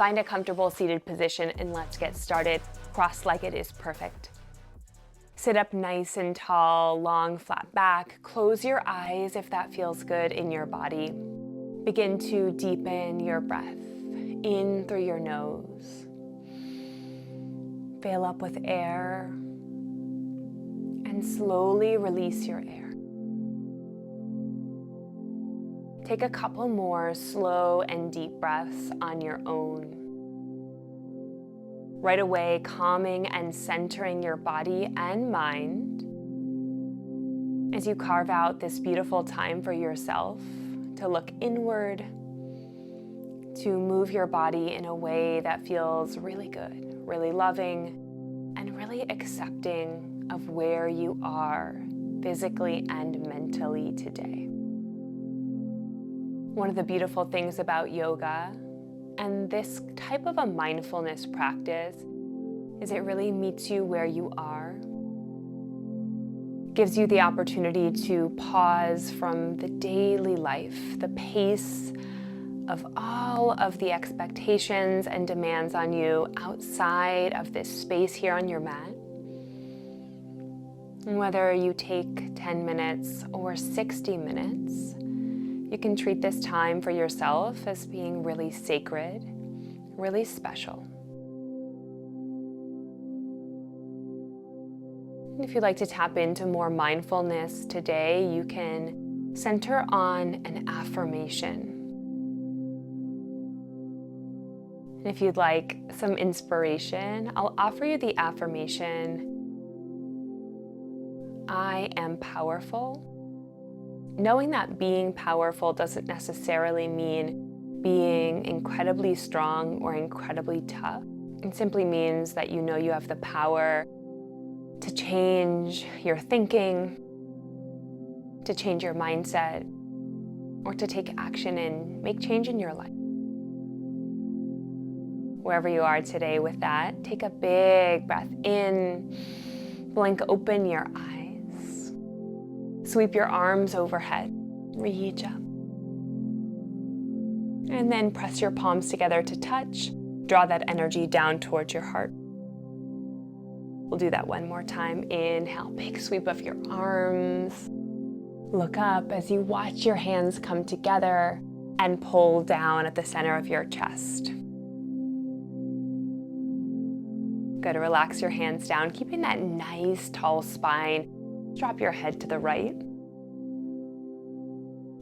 Find a comfortable seated position and let's get started. Cross-legged is perfect. Sit up nice and tall, long, flat back. Close your eyes if that feels good in your body. Begin to deepen your breath in through your nose. Fill up with air and slowly release your air. Take a couple more slow and deep breaths on your own. Right away, calming and centering your body and mind as you carve out this beautiful time for yourself to look inward, to move your body in a way that feels really good, really loving, and really accepting of where you are physically and mentally today. One of the beautiful things about yoga and this type of a mindfulness practice is it really meets you where you are, gives you the opportunity to pause from the daily life, the pace of all of the expectations and demands on you outside of this space here on your mat. And whether you take 10 minutes or 60 minutes, you can treat this time for yourself as being really sacred, really special. And if you'd like to tap into more mindfulness today, you can center on an affirmation. And if you'd like some inspiration, I'll offer you the affirmation, I am powerful. Knowing that being powerful doesn't necessarily mean being incredibly strong or incredibly tough. It simply means that you know you have the power to change your thinking, to change your mindset, or to take action and make change in your life. Wherever you are today with that, take a big breath in, blink open your eyes. Sweep your arms overhead, reach up. And then press your palms together to touch. Draw that energy down towards your heart. We'll do that one more time. Inhale, big sweep of your arms. Look up as you watch your hands come together and pull down at the center of your chest. Good, relax your hands down, keeping that nice tall spine. Drop your head to the right.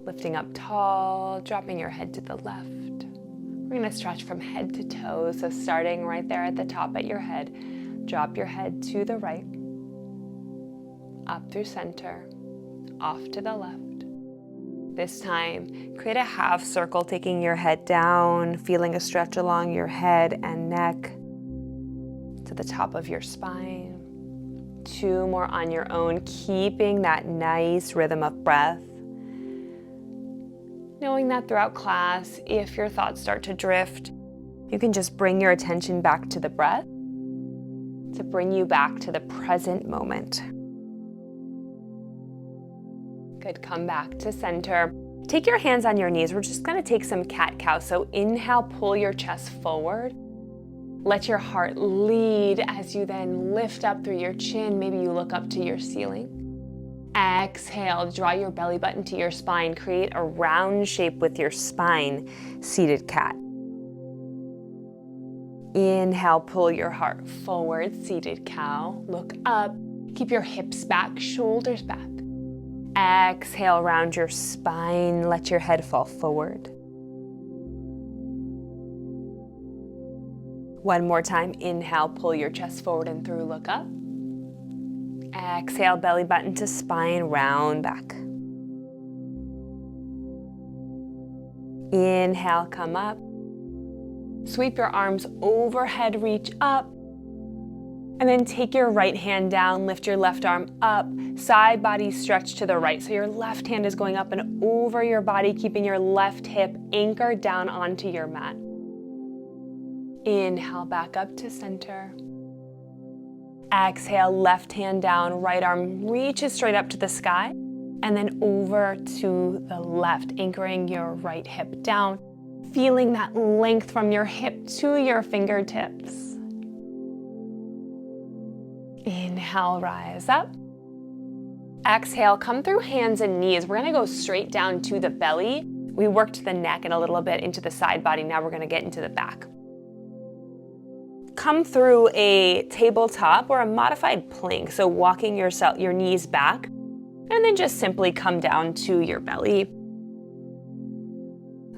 Lifting up tall, dropping your head to the left. We're going to stretch from head to toe, so starting right there at the top at your head, drop your head to the right, up through center, off to the left. This time, create a half circle, taking your head down, feeling a stretch along your head and neck to the top of your spine. 2 more on your own, keeping that nice rhythm of breath. Knowing that throughout class, if your thoughts start to drift, you can just bring your attention back to the breath to bring you back to the present moment. Good, come back to center. Take your hands on your knees. We're just gonna take some cat-cow. So inhale, pull your chest forward. Let your heart lead as you then lift up through your chin. Maybe you look up to your ceiling. Exhale, draw your belly button to your spine. Create a round shape with your spine, seated cat. Inhale, pull your heart forward, seated cow. Look up, keep your hips back, shoulders back. Exhale, round your spine, let your head fall forward. One more time, inhale, pull your chest forward and through, look up. Exhale, belly button to spine, round back. Inhale, come up. Sweep your arms overhead, reach up. And then take your right hand down, lift your left arm up, side body stretch to the right. So your left hand is going up and over your body, keeping your left hip anchored down onto your mat. Inhale, back up to center. Exhale, left hand down, right arm reaches straight up to the sky, and then over to the left, anchoring your right hip down. Feeling that length from your hip to your fingertips. Inhale, rise up. Exhale, come through hands and knees. We're gonna go straight down to the belly. We worked the neck and a little bit into the side body. Now we're gonna get into the back. Come through a tabletop or a modified plank. So walking your knees back, and then just simply come down to your belly.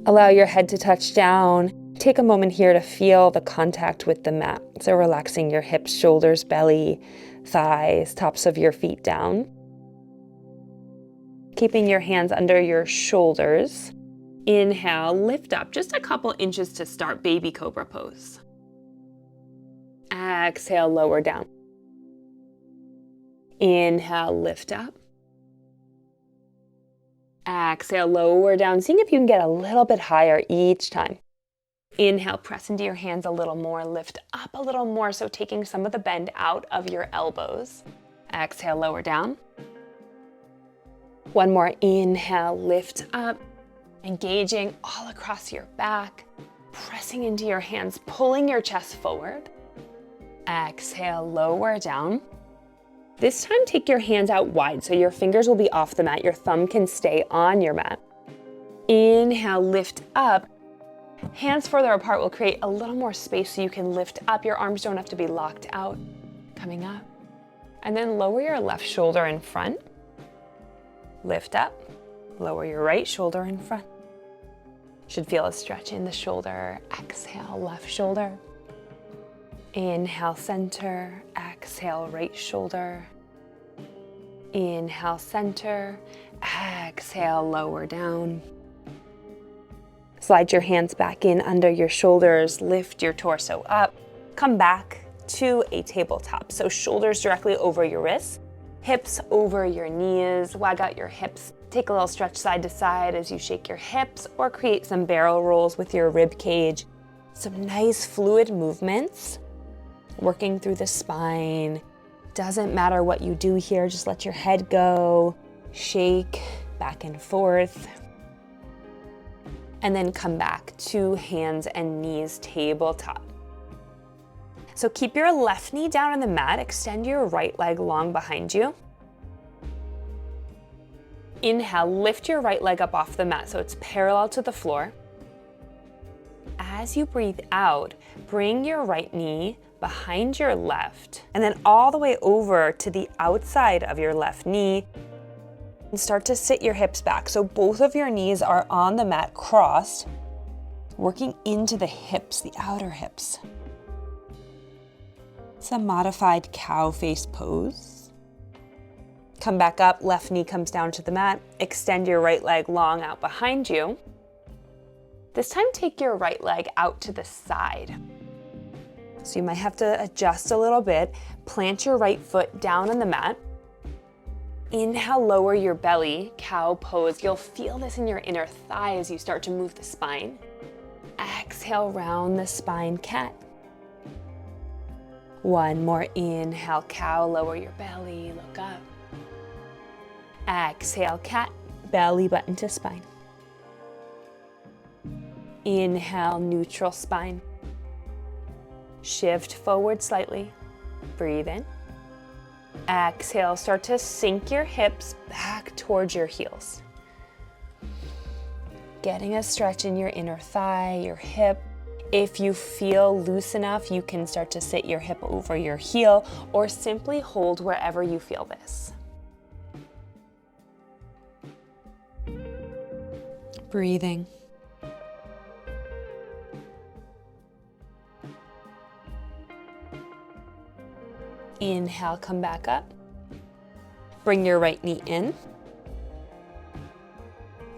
Allow your head to touch down. Take a moment here to feel the contact with the mat. So relaxing your hips, shoulders, belly, thighs, tops of your feet down. Keeping your hands under your shoulders. Inhale, lift up just a couple inches to start baby cobra pose. Exhale, lower down. Inhale, lift up. Exhale, lower down. Seeing if you can get a little bit higher each time. Inhale, press into your hands a little more, lift up a little more. So taking some of the bend out of your elbows. Exhale, lower down. One more, inhale, lift up. Engaging all across your back. Pressing into your hands, pulling your chest forward. Exhale, lower down. This time, take your hands out wide so your fingers will be off the mat. Your thumb can stay on your mat. Inhale, lift up. Hands further apart will create a little more space so you can lift up. Your arms don't have to be locked out. Coming up. And then lower your left shoulder in front. Lift up. Lower your right shoulder in front. Should feel a stretch in the shoulder. Exhale, left shoulder. Inhale, center. Exhale, right shoulder. Inhale, center. Exhale, lower down. Slide your hands back in under your shoulders. Lift your torso up. Come back to a tabletop. So shoulders directly over your wrists. Hips over your knees. Wag out your hips. Take a little stretch side to side as you shake your hips or create some barrel rolls with your rib cage. Some nice fluid movements. Working through the spine. Doesn't matter what you do here, just let your head go. Shake back and forth. And then come back to hands and knees, tabletop. So keep your left knee down on the mat, extend your right leg long behind you. Inhale, lift your right leg up off the mat so it's parallel to the floor. As you breathe out, bring your right knee behind your left, and then all the way over to the outside of your left knee. And start to sit your hips back. So both of your knees are on the mat crossed, working into the hips, the outer hips. It's a modified cow face pose. Come back up, left knee comes down to the mat. Extend your right leg long out behind you. This time, take your right leg out to the side. So you might have to adjust a little bit. Plant your right foot down on the mat. Inhale, lower your belly, cow pose. You'll feel this in your inner thigh as you start to move the spine. Exhale, round the spine, cat. One more, inhale, cow, lower your belly, look up. Exhale, cat, belly button to spine. Inhale, neutral spine. Shift forward slightly. Breathe in. Exhale, start to sink your hips back towards your heels. Getting a stretch in your inner thigh, your hip. If you feel loose enough, you can start to sit your hip over your heel or simply hold wherever you feel this. Breathing. Inhale, come back up. Bring your right knee in.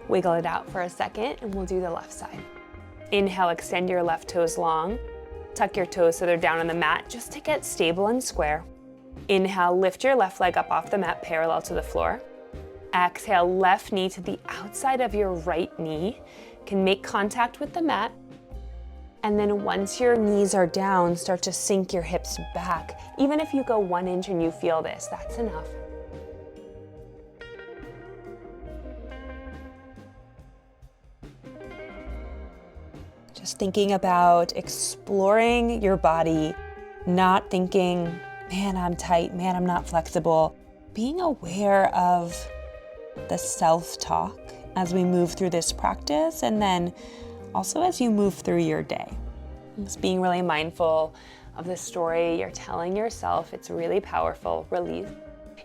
Wiggle it out for a second and we'll do the left side. Inhale, extend your left toes long. Tuck your toes so they're down on the mat just to get stable and square. Inhale, lift your left leg up off the mat parallel to the floor. Exhale, left knee to the outside of your right knee. Can make contact with the mat. And then once your knees are down, start to sink your hips back. Even if you go 1 inch and you feel this, that's enough. Just thinking about exploring your body, not thinking, man, I'm tight, man, I'm not flexible. Being aware of the self-talk as we move through this practice, and then also as you move through your day. Just being really mindful of the story you're telling yourself. It's really powerful. Release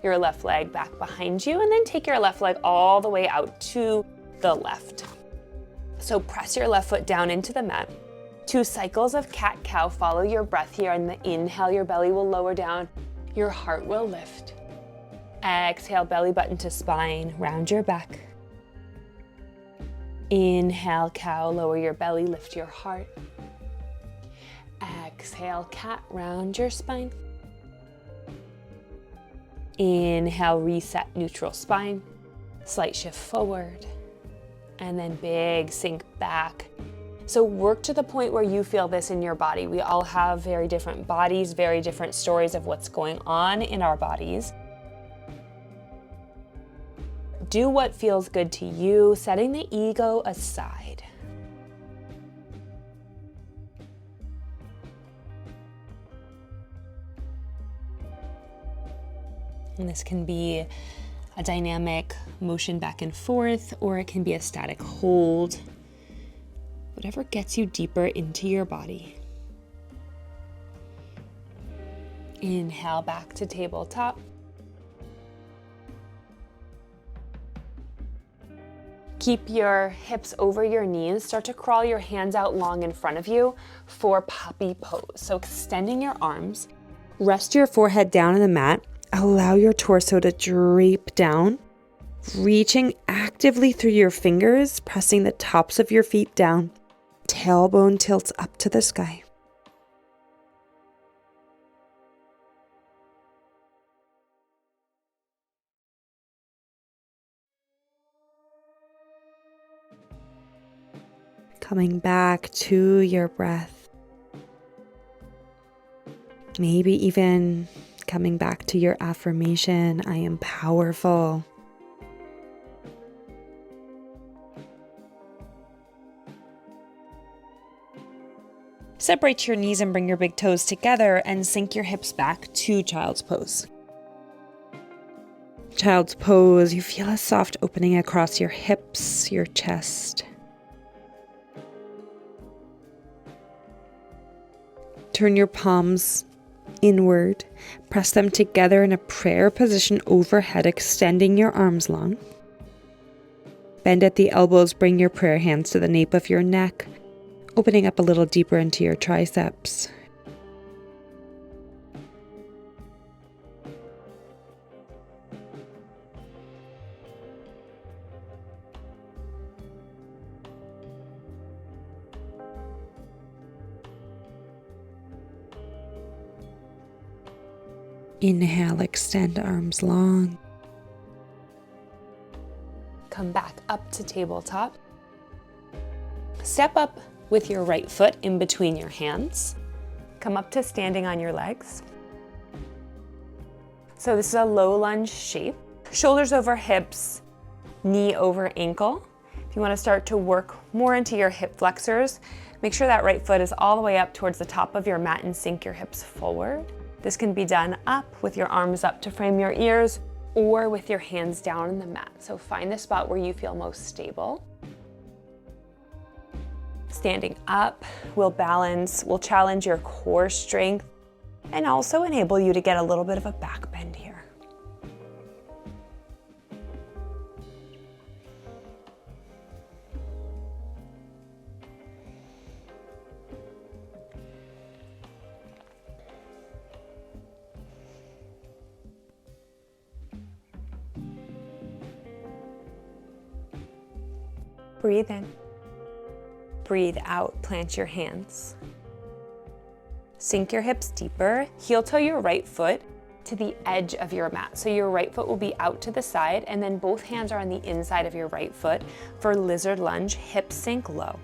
your left leg back behind you, and then take your left leg all the way out to the left. So press your left foot down into the mat. 2 cycles of cat-cow. Follow your breath here. On the inhale, your belly will lower down. Your heart will lift. Exhale, belly button to spine. Round your back. Inhale, cow. Lower your belly, lift your heart. Exhale, cat. Round your spine. Inhale, reset, neutral spine. Slight shift forward. And then big sink back. So work to the point where you feel this in your body. We all have very different bodies, very different stories of what's going on in our bodies. Do what feels good to you, setting the ego aside. And this can be a dynamic motion back and forth, or it can be a static hold. Whatever gets you deeper into your body. Inhale back to tabletop. Keep your hips over your knees. Start to crawl your hands out long in front of you for puppy pose. So extending your arms, rest your forehead down on the mat. Allow your torso to drape down, reaching actively through your fingers, pressing the tops of your feet down. Tailbone tilts up to the sky. Coming back to your breath. Maybe even coming back to your affirmation, I am powerful. Separate your knees and bring your big toes together and sink your hips back to child's pose. Child's pose, you feel a soft opening across your hips, your chest. Turn your palms inward, press them together in a prayer position overhead, extending your arms long. Bend at the elbows, bring your prayer hands to the nape of your neck, opening up a little deeper into your triceps. Inhale, extend arms long. Come back up to tabletop. Step up with your right foot in between your hands. Come up to standing on your legs. So this is a low lunge shape. Shoulders over hips, knee over ankle. If you want to start to work more into your hip flexors, make sure that right foot is all the way up towards the top of your mat and sink your hips forward. This can be done up with your arms up to frame your ears or with your hands down on the mat. So find the spot where you feel most stable. Standing up will challenge your core strength and also enable you to get a little bit of a back bend here. Breathe in. Breathe out, plant your hands. Sink your hips deeper. Heel toe your right foot to the edge of your mat. So your right foot will be out to the side and then both hands are on the inside of your right foot for lizard lunge, hips sink low.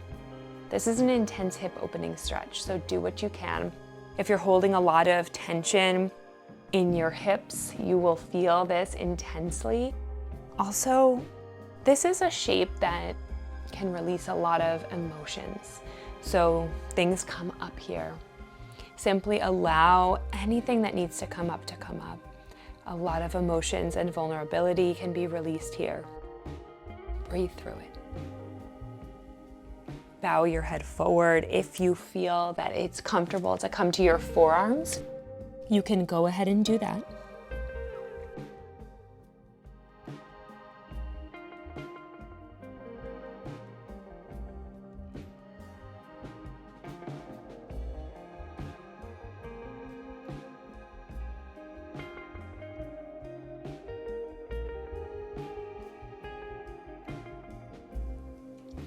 This is an intense hip opening stretch, so do what you can. If you're holding a lot of tension in your hips, you will feel this intensely. Also, this is a shape that can release a lot of emotions. So things come up here. Simply allow anything that needs to come up to come up. A lot of emotions and vulnerability can be released here. Breathe through it. Bow your head forward. If you feel that it's comfortable to come to your forearms, you can go ahead and do that.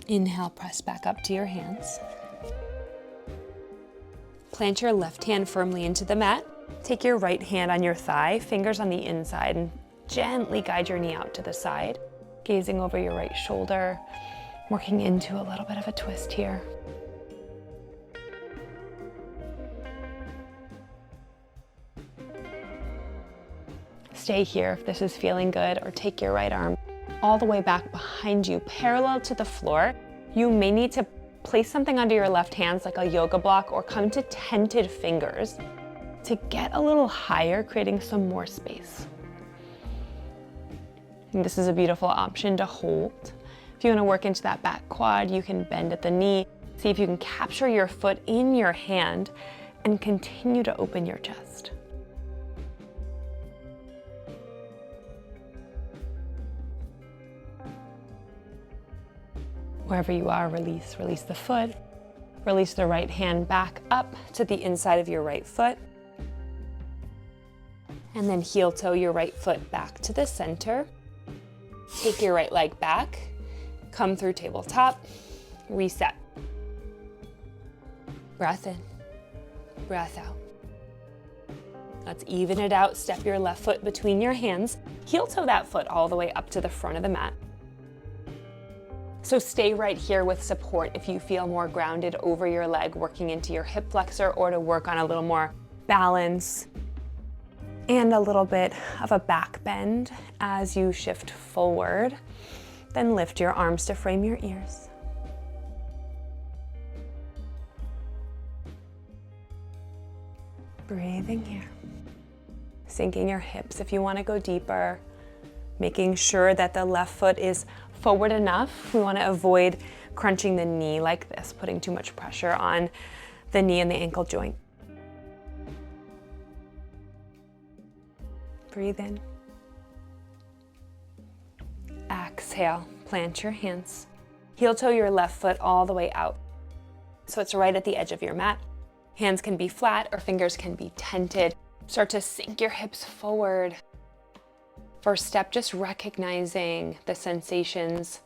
Inhale, press back up to your hands. Plant your left hand firmly into the mat. Take your right hand on your thigh, fingers on the inside, and gently guide your knee out to the side, gazing over your right shoulder, working into a little bit of a twist here. Stay here if this is feeling good, or take your right arm all the way back behind you, parallel to the floor. You may need to place something under your left hands like a yoga block, or come to tented fingers to get a little higher, creating some more space. And this is a beautiful option to hold. If you want to work into that back quad, you can bend at the knee. See if you can capture your foot in your hand and continue to open your chest. Wherever you are, release the foot. Release the right hand back up to the inside of your right foot. And then heel toe your right foot back to the center. Take your right leg back. Come through tabletop. Reset. Breath in, breath out. Let's even it out. Step your left foot between your hands. Heel toe that foot all the way up to the front of the mat. So stay right here with support if you feel more grounded over your leg, working into your hip flexor, or to work on a little more balance and a little bit of a back bend as you shift forward. Then lift your arms to frame your ears. Breathing here. Sinking your hips if you want to go deeper. Making sure that the left foot is forward enough. We want to avoid crunching the knee like this, putting too much pressure on the knee and the ankle joint. Breathe in. Exhale, plant your hands. Heel toe your left foot all the way out, so it's right at the edge of your mat. Hands can be flat or fingers can be tented. Start to sink your hips forward. First step, just recognizing the sensations,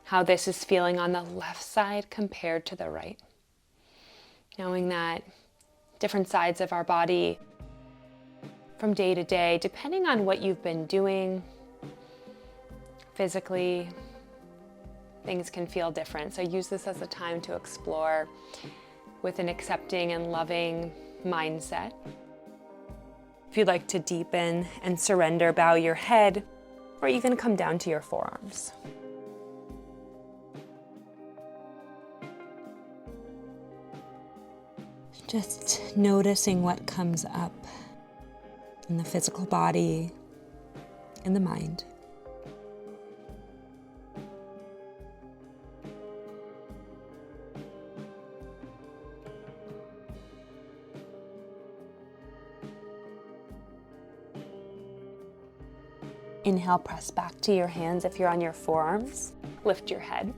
how this is feeling on the left side compared to the right. Knowing that different sides of our body from day to day, depending on what you've been doing physically, things can feel different. So use this as a time to explore with an accepting and loving mindset. If you'd like to deepen and surrender, bow your head, or even come down to your forearms. Just noticing what comes up in the physical body, in the mind. Inhale, press back to your hands if you're on your forearms. Lift your head.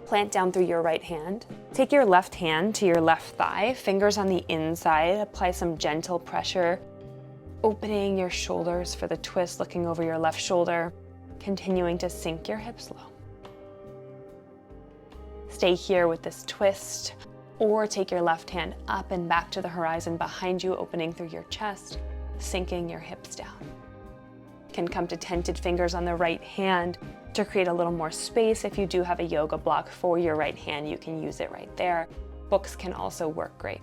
Plant down through your right hand. Take your left hand to your left thigh, fingers on the inside. Apply some gentle pressure, opening your shoulders for the twist, looking over your left shoulder, continuing to sink your hips low. Stay here with this twist, or take your left hand up and back to the horizon behind you, opening through your chest, sinking your hips down. Can come to tented fingers on the right hand to create a little more space. If you do have a yoga block for your right hand, you can use it right there. Books can also work great.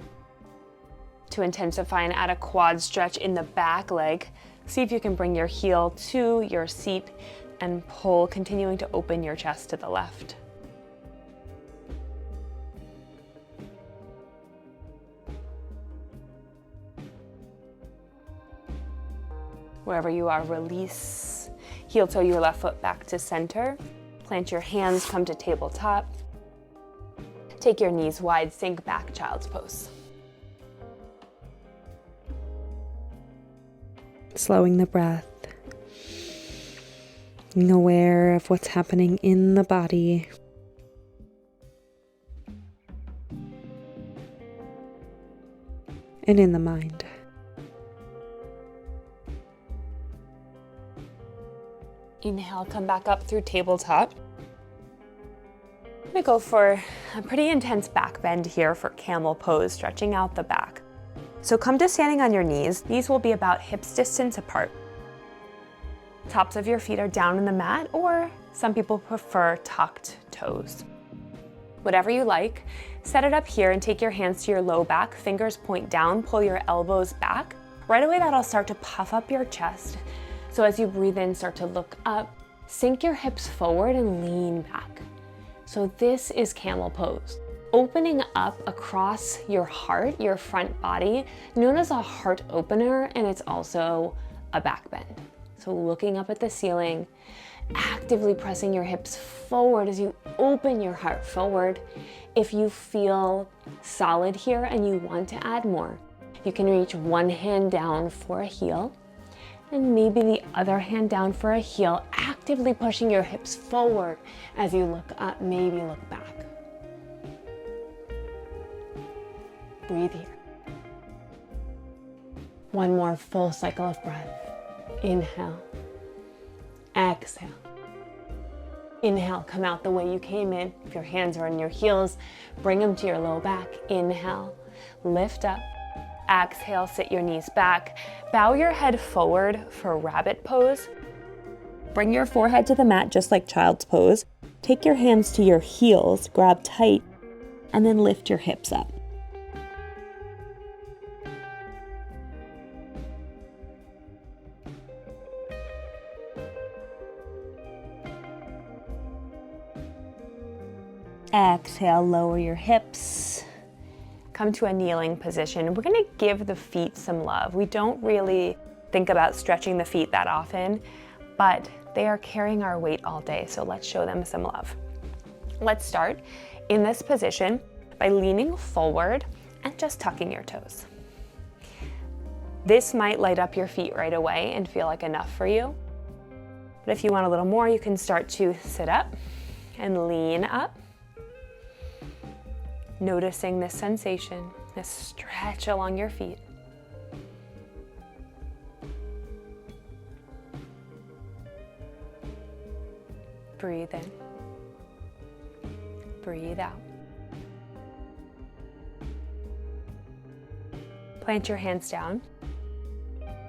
To intensify and add a quad stretch in the back leg, see if you can bring your heel to your seat and pull, continuing to open your chest to the left. Wherever you are, release. Heel toe your left foot back to center. Plant your hands, come to tabletop. Take your knees wide, sink back, child's pose. Slowing the breath. Being aware of what's happening in the body. And in the mind. Inhale, come back up through tabletop. I'm gonna go for a pretty intense back bend here for camel pose, stretching out the back. So come to standing on your knees. These will be about hips distance apart. Tops of your feet are down in the mat, or some people prefer tucked toes. Whatever you like, set it up here and take your hands to your low back, fingers point down, pull your elbows back. Right away that'll start to puff up your chest. So as you breathe in, start to look up, sink your hips forward and lean back. So this is camel pose. Opening up across your heart, your front body, known as a heart opener, and it's also a back bend. So looking up at the ceiling, actively pressing your hips forward as you open your heart forward. If you feel solid here and you want to add more, you can reach one hand down for a heel and maybe the other hand down for a heel, actively pushing your hips forward as you look up, maybe look back. Breathe here. One more full cycle of breath. Inhale, exhale. Inhale, come out the way you came in. If your hands are on your heels, bring them to your low back. Inhale, lift up. Exhale, sit your knees back. Bow your head forward for rabbit pose. Bring your forehead to the mat just like child's pose. Take your hands to your heels, grab tight, and then lift your hips up. Exhale, lower your hips. Come to a kneeling position. We're gonna give the feet some love. We don't really think about stretching the feet that often, but they are carrying our weight all day, so let's show them some love. Let's start in this position by leaning forward and just tucking your toes. This might light up your feet right away and feel like enough for you. But if you want a little more, you can start to sit up and lean up. Noticing this sensation, this stretch along your feet. Breathe in. Breathe out. Plant your hands down.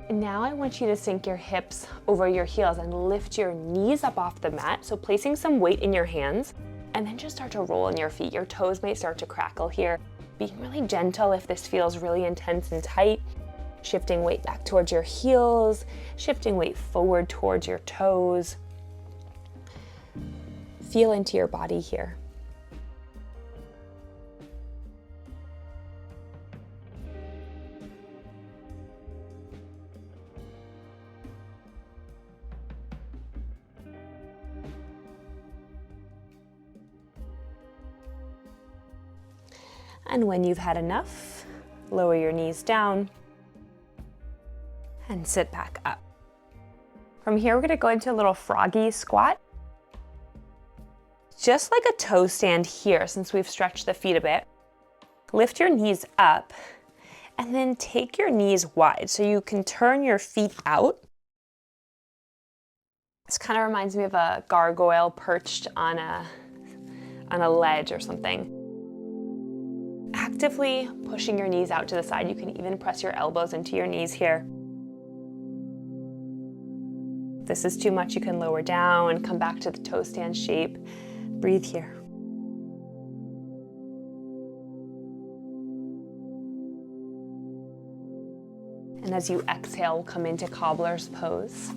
And now I want you to sink your hips over your heels and lift your knees up off the mat. So placing some weight in your hands. And then just start to roll in your feet. Your toes may start to crackle here. Being really gentle if this feels really intense and tight. Shifting weight back towards your heels, shifting weight forward towards your toes. Feel into your body here. And when you've had enough, lower your knees down and sit back up. From here, we're gonna go into a little froggy squat. Just like a toe stand here, since we've stretched the feet a bit. Lift your knees up and then take your knees wide so you can turn your feet out. This kind of reminds me of a gargoyle perched on a ledge or something. Actively pushing your knees out to the side. You can even press your elbows into your knees here. If this is too much, you can lower down and come back to the toe stand shape. Breathe here. And as you exhale, we'll come into Cobbler's pose.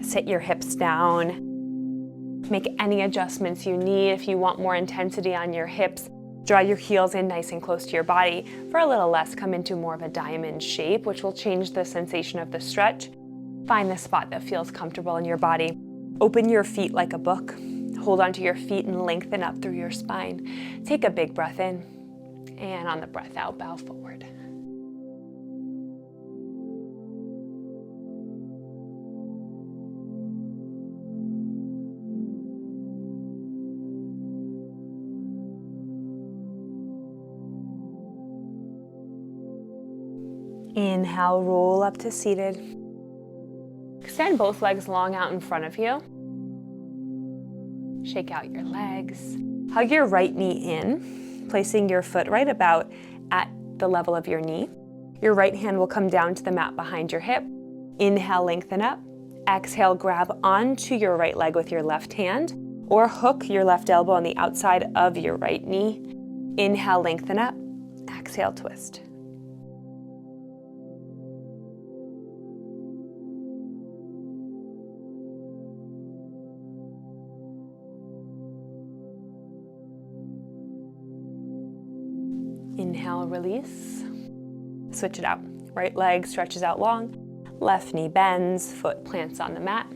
Sit your hips down. Make any adjustments you need. If you want more intensity on your hips, draw your heels in nice and close to your body. For a little less, come into more of a diamond shape, which will change the sensation of the stretch. Find the spot that feels comfortable in your body. Open your feet like a book. Hold onto your feet and lengthen up through your spine. Take a big breath in, and on the breath out, bow forward. Inhale, roll up to seated. Extend both legs long out in front of you. Shake out your legs. Hug your right knee in, placing your foot right about at the level of your knee. Your right hand will come down to the mat behind your hip. Inhale, lengthen up. Exhale, grab onto your right leg with your left hand, or hook your left elbow on the outside of your right knee. Inhale, lengthen up. Exhale, twist. Inhale, release. Switch it out. Right leg stretches out long. Left knee bends, foot plants on the mat.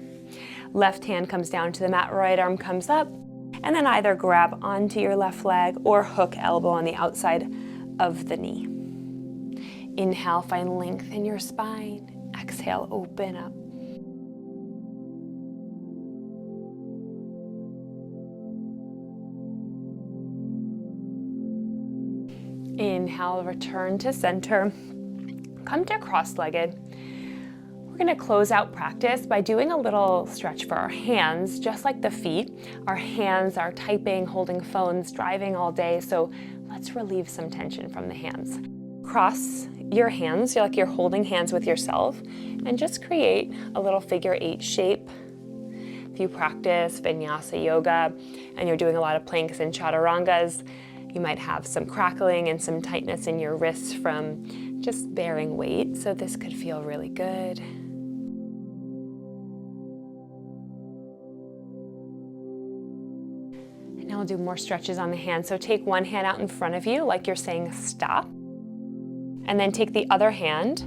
Left hand comes down to the mat, right arm comes up. And then either grab onto your left leg or hook elbow on the outside of the knee. Inhale, find length in your spine. Exhale, open up. Inhale, return to center. Come to cross-legged. We're going to close out practice by doing a little stretch for our hands, just like the feet. Our hands are typing, holding phones, driving all day, so let's relieve some tension from the hands. Cross your hands, like you're holding hands with yourself, and just create a little figure 8 shape. If you practice vinyasa yoga and you're doing a lot of planks and chaturangas, you might have some crackling and some tightness in your wrists from just bearing weight, so this could feel really good. And now we'll do more stretches on the hand. So take one hand out in front of you like you're saying stop, and then take the other hand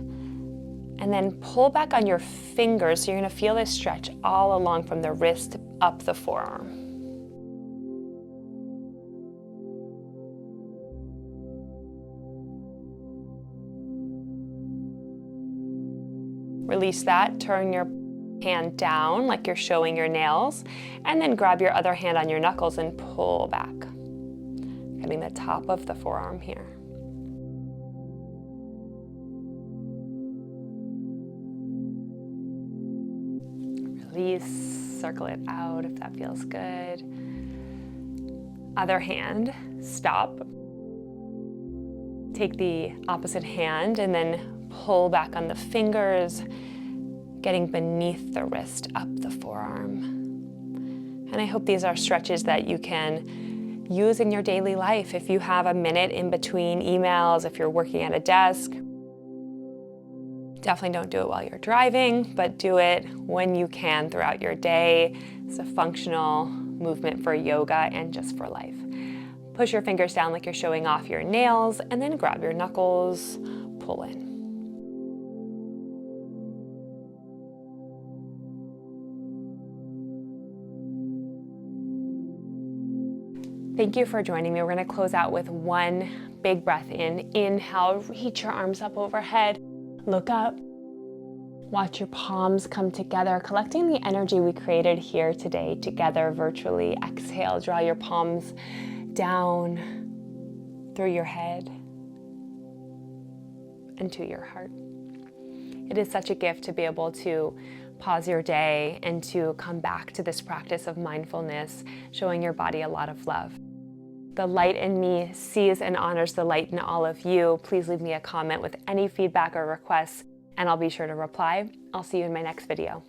and then pull back on your fingers, so you're going to feel this stretch all along from the wrist up the forearm. Release that, turn your hand down like you're showing your nails, and then grab your other hand on your knuckles and pull back, getting the top of the forearm here. Release, circle it out if that feels good. Other hand, stop. Take the opposite hand and then pull back on the fingers, getting beneath the wrist, up the forearm. And I hope these are stretches that you can use in your daily life. If you have a minute in between emails, if you're working at a desk, definitely don't do it while you're driving, but do it when you can throughout your day. It's a functional movement for yoga and just for life. Push your fingers down like you're showing off your nails, and then grab your knuckles, pull in. Thank you for joining me. We're going to close out with one big breath in. Inhale, reach your arms up overhead. Look up. Watch your palms come together, collecting the energy we created here today together virtually. Exhale, draw your palms down through your head and to your heart. It is such a gift to be able to pause your day and to come back to this practice of mindfulness, showing your body a lot of love. The light in me sees and honors the light in all of you. Please leave me a comment with any feedback or requests, and I'll be sure to reply. I'll see you in my next video.